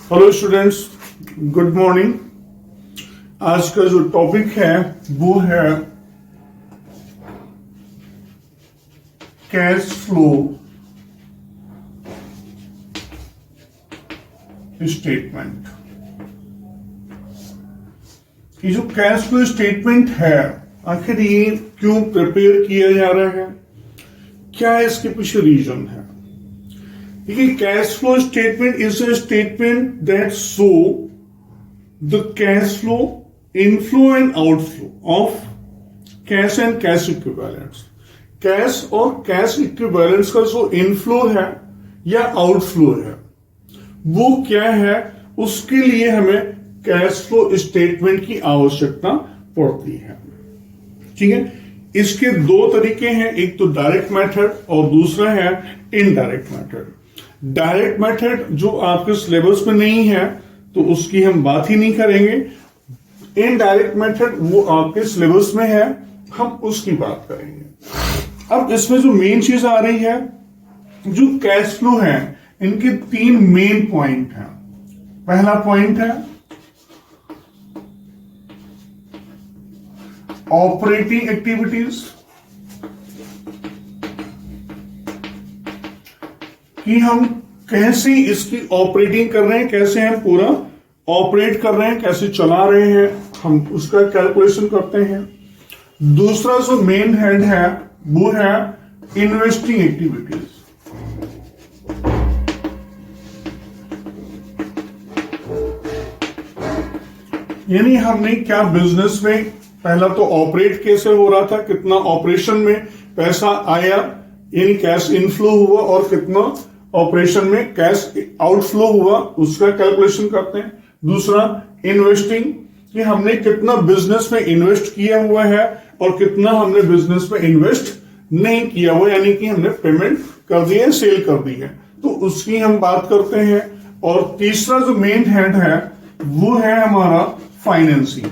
Hello students, good morning. आज का जो टॉपिक है वो है कैश फ्लो स्टेटमेंट। ये जो कैश फ्लो स्टेटमेंट है, आखिर ये क्यों प्रिपेयर किया जा रहा है, क्या है इसके पीछे रीजन है। देखिए, cash flow statement is a statement that show the cash flow, inflow and outflow of cash and cash equivalents. Cash और कैश इक्विवेलेंट्स का जो इनफ्लो है या आउटफ्लो है वो क्या है, उसके लिए हमें कैश फ्लो स्टेटमेंट की आवश्यकता पड़ती है। ठीक है, इसके दो तरीके हैं, एक तो डायरेक्ट मेथड और दूसरा है इनडायरेक्ट मेथड। डायरेक्ट मेथड जो आपके सिलेबस में नहीं है तो उसकी हम बात ही नहीं करेंगे। इनडायरेक्ट मेथड वो आपके सिलेबस में है, हम उसकी बात करेंगे। अब इसमें जो मेन चीज आ रही है, जो कैश फ्लो है, इनके तीन मेन पॉइंट हैं। पहला पॉइंट है ऑपरेटिंग एक्टिविटीज, कि हम कैसे इसकी ऑपरेटिंग कर रहे हैं, कैसे हम पूरा ऑपरेट कर रहे हैं, कैसे चला रहे हैं, हम उसका कैलकुलेशन करते हैं। दूसरा जो मेन हेड है वो है इन्वेस्टिंग एक्टिविटीज, यानी हमने क्या बिजनेस में पहला तो ऑपरेट कैसे हो रहा था, कितना ऑपरेशन में पैसा आया यानी कैश इनफ्लो हुआ, और कितना ऑपरेशन में कैश आउटफ्लो हुआ, उसका कैलकुलेशन करते हैं। दूसरा इन्वेस्टिंग, कि हमने कितना बिजनेस में इन्वेस्ट किया हुआ है और कितना हमने बिजनेस में इन्वेस्ट नहीं किया हुआ, यानी कि हमने पेमेंट कर दी है, सेल कर दी है, तो उसकी हम बात करते हैं। और तीसरा जो मेन हेड है वो है हमारा financing.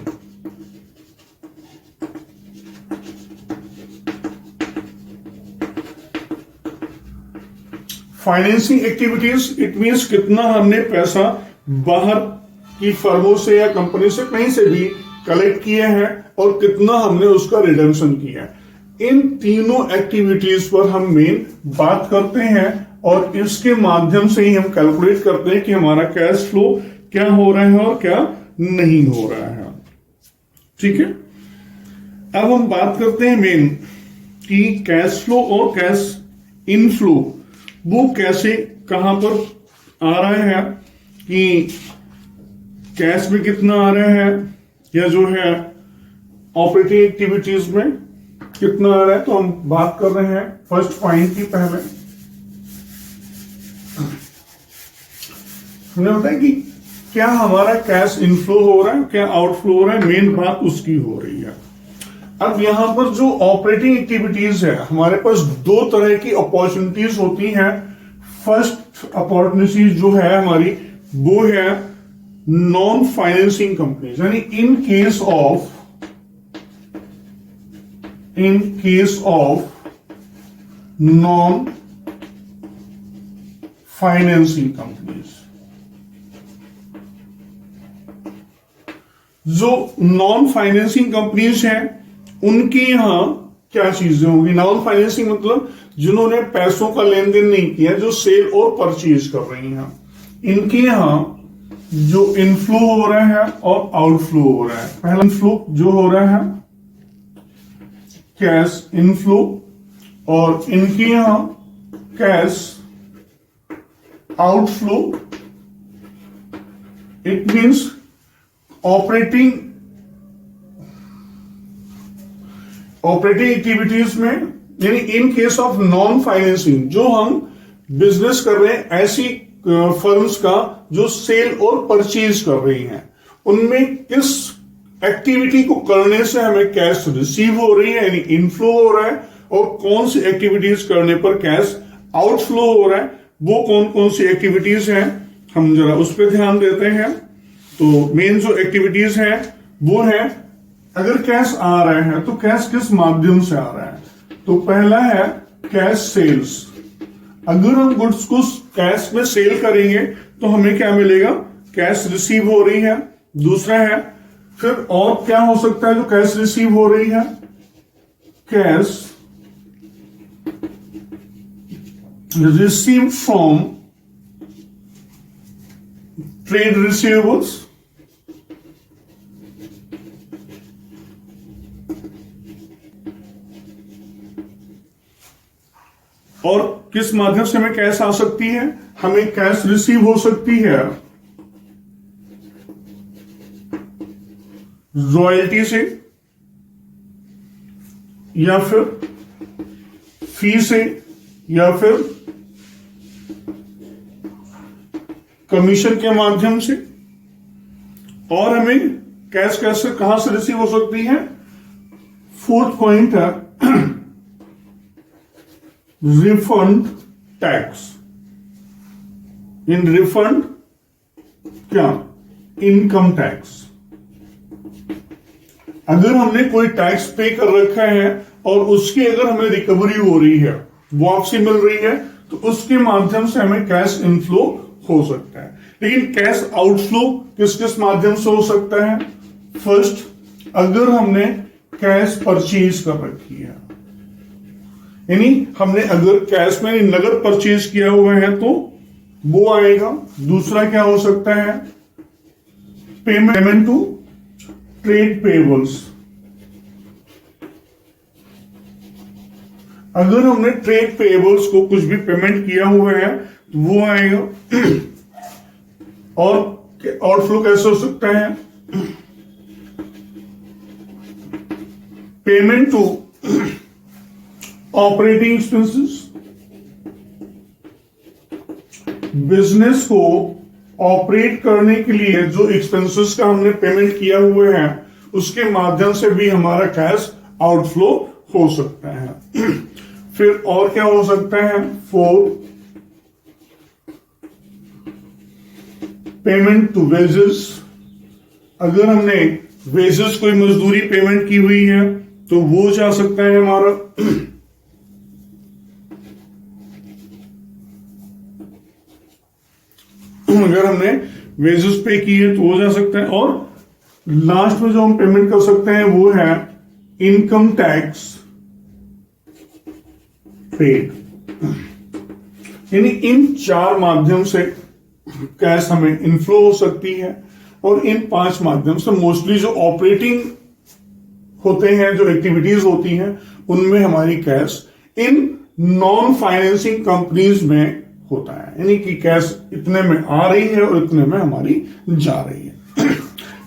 Financing activities, it means कितना हमने पैसा बाहर की फर्मों से या कंपनी से कहीं से भी कलेक्ट किया है और कितना हमने उसका रिडम्पशन किया है। इन तीनों एक्टिविटीज पर हम मेन बात करते हैं और इसके माध्यम से ही हम कैलकुलेट करते हैं कि हमारा कैश फ्लो क्या हो रहा है और क्या नहीं हो रहा है। ठीक है, अब हम बात करते हैं मेन कि कैश फ्लो और कैश इनफ्लो वो कैसे, कहां पर आ रहा है, कि कैश में कितना आ रहा है या जो है ऑपरेटिंग एक्टिविटीज में कितना आ रहा है। तो हम बात कर रहे हैं फर्स्ट पॉइंट की। पहले हमने बताया कि क्या हमारा कैश इनफ्लो हो रहा है, क्या आउटफ्लो हो रहा है, मेन बात उसकी हो रही है। अब यहां पर जो ऑपरेटिंग एक्टिविटीज है, हमारे पास दो तरह की अपॉर्चुनिटीज होती हैं। फर्स्ट अपॉर्चुनिटी जो है हमारी वो है नॉन फाइनेंसिंग कंपनीज, यानी in case of non financing companies. जो नॉन फाइनेंसिंग कंपनीज हैं उनके यहां क्या चीजें होंगी। नॉन फाइनेंसिंग मतलब जिन्होंने पैसों का लेन देन नहीं किया, जो सेल और परचेज कर रही हैं, इनके यहां जो इनफ्लो हो रहा है और आउटफ्लो हो रहा है। पहला इनफ्लो जो हो रहा है कैश इनफ्लो, और इनके यहां cash outflow. It means operating activities में, यानी in case of non financing, जो हम बिजनेस कर रहे हैं ऐसी फर्म्स का जो सेल और परचेज कर रही हैं, उनमें किस एक्टिविटी को करने से हमें कैश रिसीव हो रही है यानी इनफ्लो हो रहा है, और कौन सी एक्टिविटीज करने पर कैश आउटफ्लो हो रहा है, वो कौन कौन सी एक्टिविटीज हैं, हम जरा उस पर ध्यान देते हैं। तो मेन जो एक्टिविटीज हैं वो है, अगर कैश आ रहा है तो कैश किस माध्यम से आ रहा है। तो पहला है कैश सेल्स। अगर हम गुड्स को कैश में सेल करेंगे तो हमें क्या मिलेगा, कैश रिसीव हो रही है। दूसरा है, फिर और क्या हो सकता है जो कैश रिसीव हो रही है? Cash receive from trade receivables, और किस माध्यम से हमें कैश आ सकती है? हमें कैश रिसीव हो सकती है रॉयल्टी से, या फिर फी से, या फिर कमीशन के माध्यम से। और हमें कैश कैसे कहां से रिसीव हो सकती है? फोर्थ पॉइंट है रिफंड टैक्स। इन रिफंड क्या? Income tax. अगर हमने कोई टैक्स पे कर रखा है और उसकी अगर हमें रिकवरी हो रही है, वापसी मिल रही है, तो उसके माध्यम से हमें कैश इनफ्लो हो सकता है। लेकिन कैश आउटफ्लो किस किस माध्यम से हो सकता है? फर्स्ट, अगर हमने कैश परचेज कर रखी है, यानी हमने अगर कैश में नगद परचेज किया हुआ है तो वो आएगा। दूसरा क्या हो सकता है? Payment to trade payables. अगर हमने ट्रेड पेबल्स को कुछ भी पेमेंट किया हुआ है तो वो आएगा। और आउटफ्लो कैसे हो सकता है? Payment to operating expenses. Business को ऑपरेट करने के लिए जो एक्सपेंसेस का हमने पेमेंट किया हुआ है उसके माध्यम से भी हमारा कैश आउटफ्लो हो सकता है। फिर और क्या हो सकता है? Fourth, payment to wages. अगर हमने वेजेस कोई मजदूरी पेमेंट की हुई है तो वो जा सकता है हमारा। अगर हमने वेजेस पे की है तो वो जा सकता है। और लास्ट में जो हम पेमेंट कर सकते हैं वो है इनकम टैक्स पेड। यानी इन चार माध्यम से कैश हमें इनफ्लो हो सकती है। और इन पांच माध्यम से मोस्टली जो ऑपरेटिंग होते हैं, जो एक्टिविटीज होती हैं, उनमें हमारी cash in non financing companies में होता है। यानी कि कैश इतने में आ रही है और इतने में हमारी जा रही है।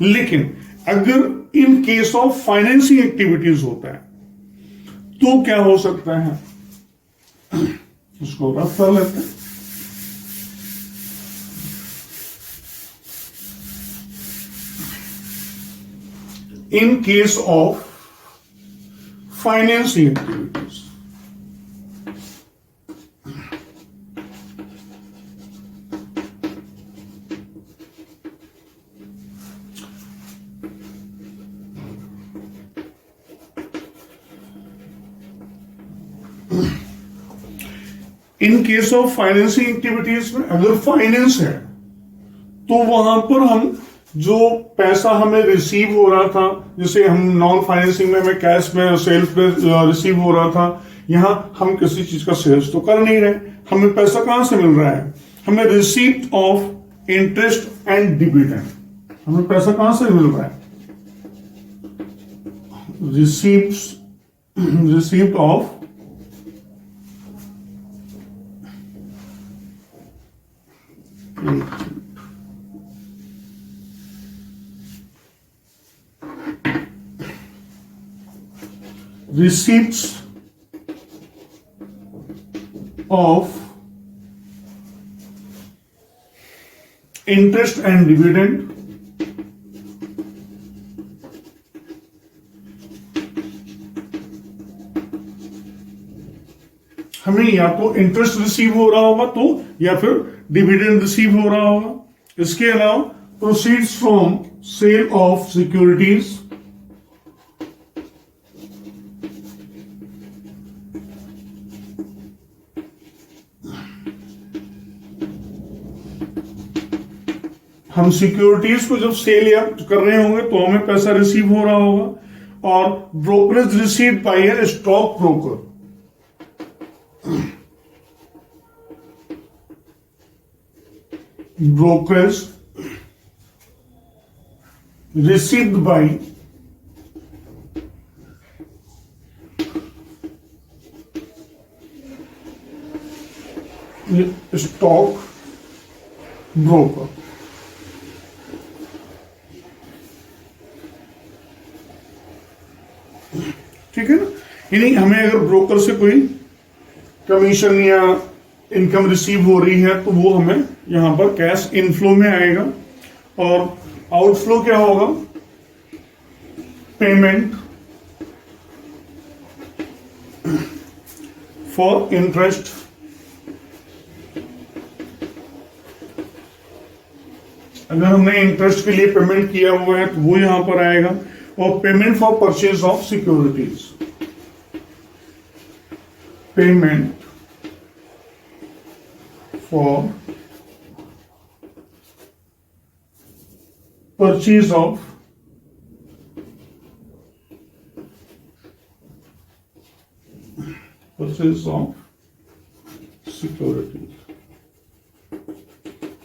लेकिन अगर in case of financing activities होता है तो क्या हो सकता है? इसको रफ कर लेते हैं। In case of financing activities, in case of financing activities में अगर फाइनेंस है तो वहां पर हम जो पैसा हमें रिसीव हो रहा था, जैसे हम नॉन फाइनेंसिंग में हमें कैश में सेल्स में रिसीव हो रहा था, यहां हम किसी चीज का सेल्स तो कर नहीं रहे, हमें पैसा कहां से मिल रहा है? हमें receipt of interest and dividend. हमें पैसा कहां से मिल रहा है? Receipt of receipts of interest and dividend हमें या तो इंटरेस्ट रिसीव हो रहा होगा तो, या फिर डिविडेंड रिसीव हो रहा होगा। इसके अलावा proceeds from sale of securities, हम सिक्योरिटीज को जब सेल या कर रहे होंगे तो हमें पैसा रिसीव हो रहा होगा। और brokerage received by A stock broker, brokerage received by stock broker. ठीक है ना, यानी हमें अगर ब्रोकर से कोई कमीशन या इनकम रिसीव हो रही है तो वो हमें यहां पर कैश इनफ्लो में आएगा। और आउटफ्लो क्या होगा, पेमेंट फॉर इंटरेस्ट, अगर हमने इंटरेस्ट के लिए पेमेंट किया हुआ है तो वो यहां पर आएगा। और payment for purchase of securities, payment for purchase of securities.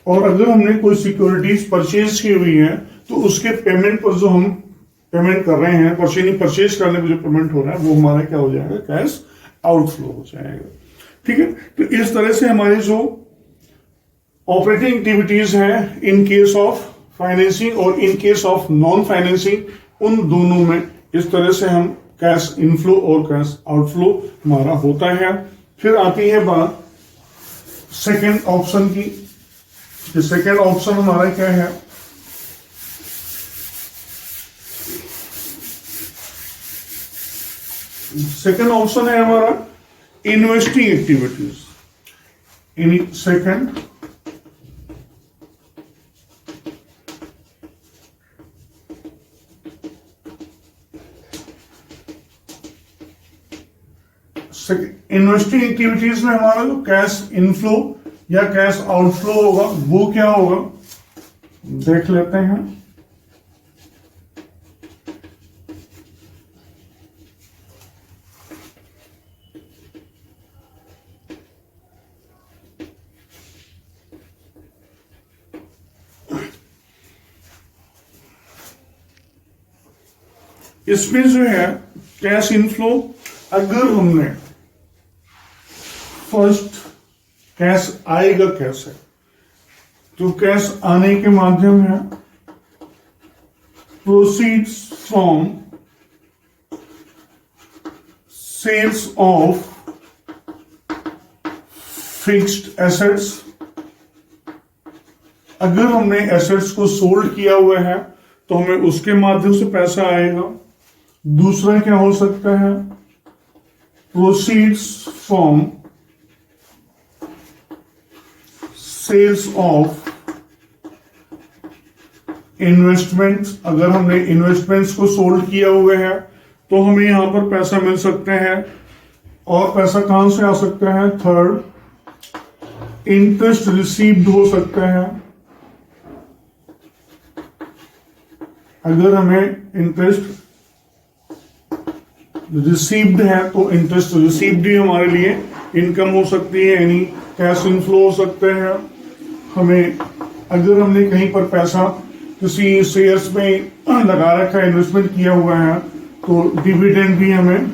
और अगर हमने कोई सिक्योरिटीज परचेज की हुई है तो उसके पेमेंट पर जो हम पेमेंट कर रहे हैं, परचेज करने पर जो पेमेंट हो रहा है वो हमारा क्या हो जाएगा, कैश आउटफ्लो हो जाएगा। ठीक है, तो इस तरह से हमारी जो ऑपरेटिंग एक्टिविटीज है इन केस ऑफ फाइनेंसिंग और in case of non financing, उन दोनों में इस तरह से हम कैश इनफ्लो और कैश आउटफ्लो हमारा होता है। फिर आती है बात सेकेंड ऑप्शन की। सेकेंड ऑप्शन हमारा क्या है, सेकेंड ऑप्शन है हमारा investing activities. In second investing activities में हमारा जो कैश इनफ्लो या कैश आउटफ्लो होगा वो क्या होगा, देख लेते हैं। इसमें जो है कैश इनफ्लो, अगर हमने फर्स्ट कैश आएगा कैसे, तो कैश आने के माध्यम है proceeds from sales of fixed assets. अगर हमने एसेट्स को सोल्ड किया हुआ है तो हमें उसके माध्यम से पैसा आएगा। दूसरा क्या हो सकता है, proceeds from sales of investments. अगर हमने इन्वेस्टमेंट्स को सोल्ड किया हुआ है तो हमें यहां पर पैसा मिल सकता है। और पैसा कहां से आ सकता है, थर्ड, इंटरेस्ट रिसीव्ड हो सकता है। अगर हमें इंटरेस्ट रिसीव्ड है तो इंटरेस्ट रिसीव्ड ही हमारे लिए इनकम हो सकती है, यानी कैश इनफ्लो हो सकते हैं। हमें अगर हमने कहीं पर पैसा किसी शेयर्स में लगा रखा है, इन्वेस्टमेंट किया हुआ है, तो डिविडेंड भी हमें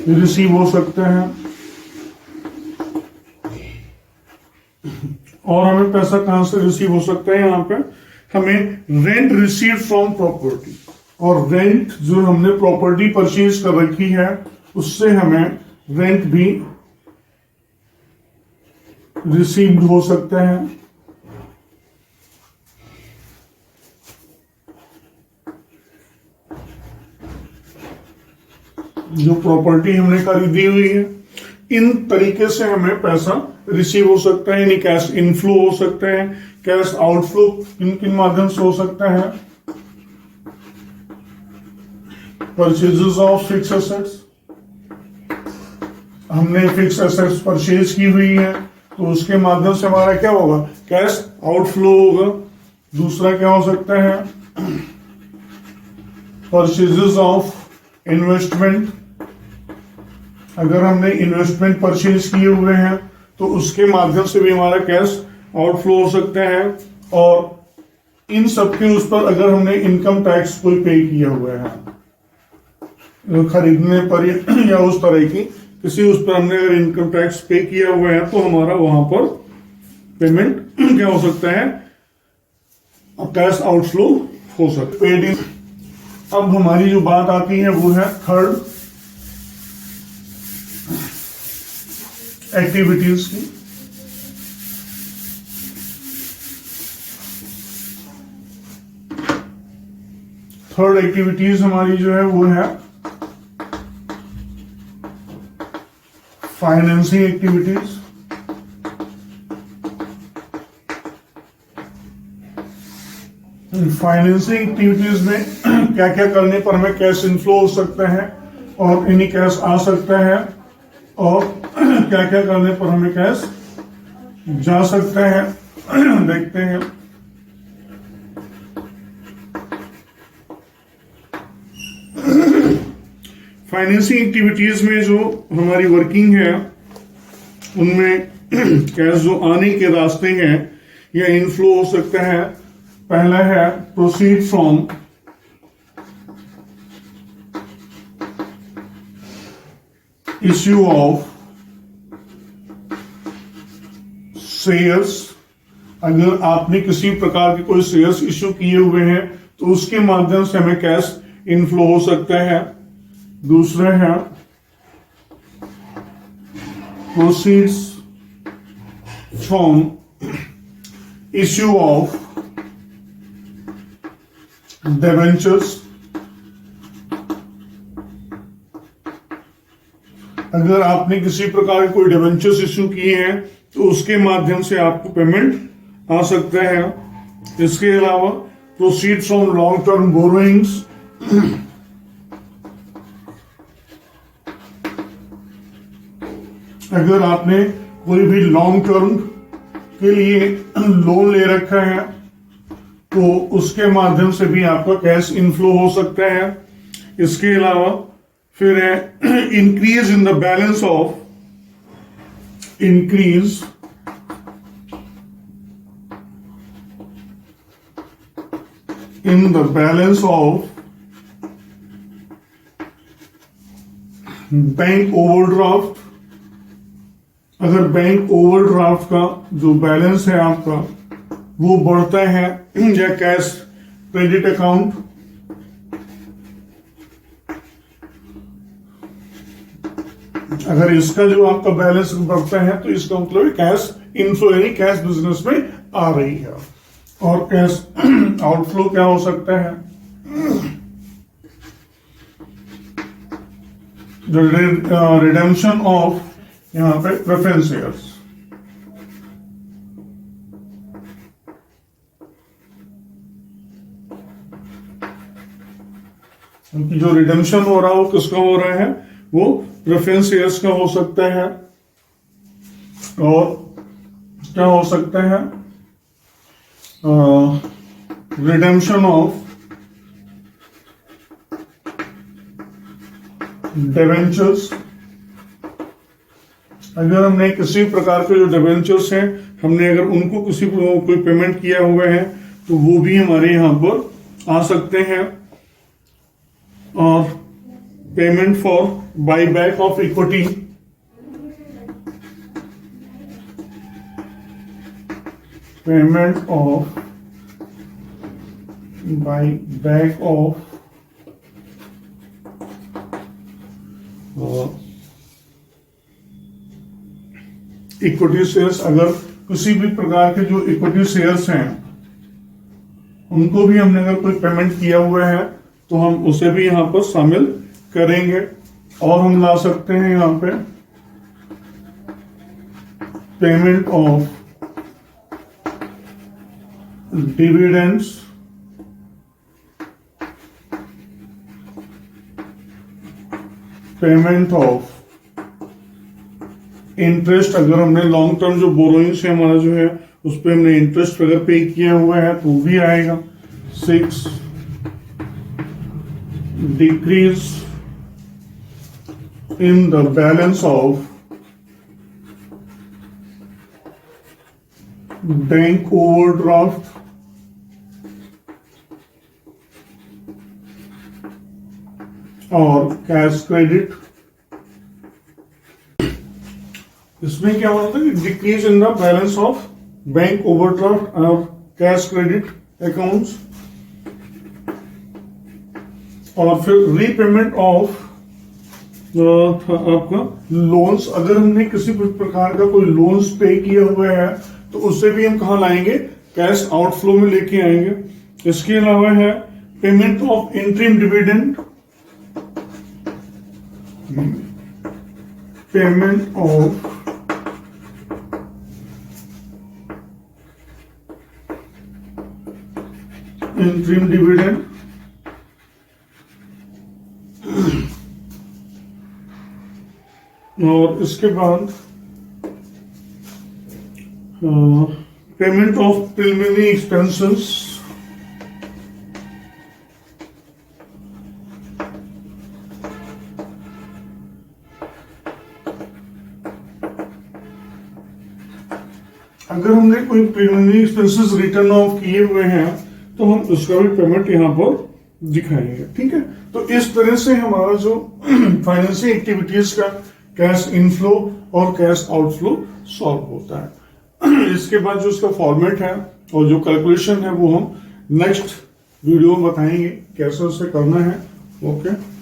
रिसीव हो सकते हैं। और हमें पैसा कहां से रिसीव हो सकता है, यहां पे हमें रेंट रिसीव फ्रॉम प्रॉपर्टी। और रेंट जो हमने प्रॉपर्टी परचेज कर रखी है उससे हमें रेंट भी रिसीव्ड हो सकता है। जो प्रॉपर्टी हमने खरीदी हुई है, इन तरीके से हमें पैसा रिसीव हो सकता है, यानी कैश इनफ्लो हो सकता है। कैश आउटफ्लो किन किन माध्यम से हो सकता है, परचेजेस ऑफ फिक्स्ड एसेट्स, हमने फिक्स एसेट्स परचेज की हुई है, तो उसके माध्यम से हमारा क्या होगा, कैश आउटफ्लो होगा। दूसरा क्या हो सकता है, परचेजेस ऑफ इन्वेस्टमेंट। अगर हमने इन्वेस्टमेंट परचेज किए हुए हैं तो उसके माध्यम से भी हमारा कैश आउटफ्लो हो सकता है। और इन सबके उस पर अगर हमने इनकम टैक्स कोई पे किया हुआ है खरीदने पर या उस तरह की किसी उस पर हमने अगर इनकम टैक्स पे किया हुआ है तो हमारा वहां पर पेमेंट क्या हो सकता है, कैश आउटफ्लो हो सकता है। अब हमारी जो बात आती है वो है थर्ड एक्टिविटीज की। थर्ड एक्टिविटीज हमारी जो है वो है फाइनेंसिंग एक्टिविटीज। फाइनेंसिंग एक्टिविटीज में क्या क्या करने पर हमें कैश इनफ्लो हो सकता है और इन्हीं कैश आ सकता है, और क्या क्या करने पर हमें कैश जा सकता है, देखते हैं। फाइनेंसिंग एक्टिविटीज में जो हमारी वर्किंग है उनमें कैश जो आने के रास्ते हैं या इनफ्लो हो सकता है। पहला है proceed from issue of shares. अगर आपने किसी प्रकार के कोई शेयर्स इश्यू किए हुए हैं तो उसके माध्यम से हमें कैश इनफ्लो हो सकता है। दूसरा है proceeds from issue of debentures. अगर आपने किसी प्रकार के कोई डिबेंचर्स इश्यू किए हैं तो उसके माध्यम से आपको पेमेंट आ सकता है। इसके अलावा proceed from long term borrowings. अगर आपने कोई भी लॉन्ग टर्म के लिए लोन ले रखा है तो उसके माध्यम से भी आपका कैश इनफ्लो हो सकता है। इसके अलावा फिर है increase in the balance of increase in the balance of bank overdraft. अगर बैंक ओवरड्राफ्ट का जो बैलेंस है आपका वो बढ़ता है या कैश क्रेडिट अकाउंट, अगर इसका जो आपका बैलेंस बढ़ता है तो इसका मतलब कैश इनफ्लो यानी कैश बिजनेस में आ रही है। और कैश आउटफ्लो क्या हो सकता है, रिडेम्पशन ऑफ यहां पे प्रेफरेंस शेयर्स। क्योंकि जो रिडेम्पशन हो रहा है वो किसका हो रहा है, वो प्रेफरेंस शेयर्स का हो सकता है। और क्या हो सकता है, रिडेम्पशन ऑफ डिबेंचर्स। अगर हमने किसी प्रकार के जो डिबेंचर्स हैं हमने अगर उनको किसी को कोई पेमेंट किया हुआ है तो वो भी हमारे यहां पर आ सकते हैं। और payment for buyback of equity, payment of buyback of equity shares. अगर किसी भी प्रकार के जो इक्विटी शेयर्स हैं उनको भी हमने अगर कोई पेमेंट किया हुआ है तो हम उसे भी यहां पर शामिल करेंगे। और हम ला सकते हैं यहां पे payment of dividends, payment of interest, अगर हमने लॉन्ग टर्म जो बोरोइंग से हमारा जो है उस पर हमने इंटरेस्ट अगर पे किया हुआ है तो भी आएगा 6 decrease in the balance of bank overdraft और कैश क्रेडिट। इसमें क्या होता है, decrease in the balance of bank overdraft और कैश क्रेडिट अकाउंट्स, और फिर रीपेमेंट ऑफ आपका लोन्स। अगर हमने किसी प्रकार का कोई लोन्स पे किया हुआ है तो उससे भी हम कहां लाएंगे, कैश आउटफ्लो में लेके आएंगे। इसके अलावा है payment of interim dividend, payment of interim dividend, और इसके बाद पेमेंट ऑफ प्रिलिमिनरी एक्सपेंसेस, अगर हमने कोई प्रिलिमिनरी एक्सपेंसेस रिटर्न ऑफ किए हुए हैं तो हम उसका भी पेमेंट यहां पर दिखाएंगे। ठीक है, तो इस तरह से हमारा जो फाइनेंशियल एक्टिविटीज का कैश इनफ्लो और कैश आउटफ्लो सॉल्व होता है। इसके बाद जो इसका फॉर्मेट है और जो कैलकुलेशन है वो हम नेक्स्ट वीडियो में बताएंगे कैसे उसे करना है। ओके।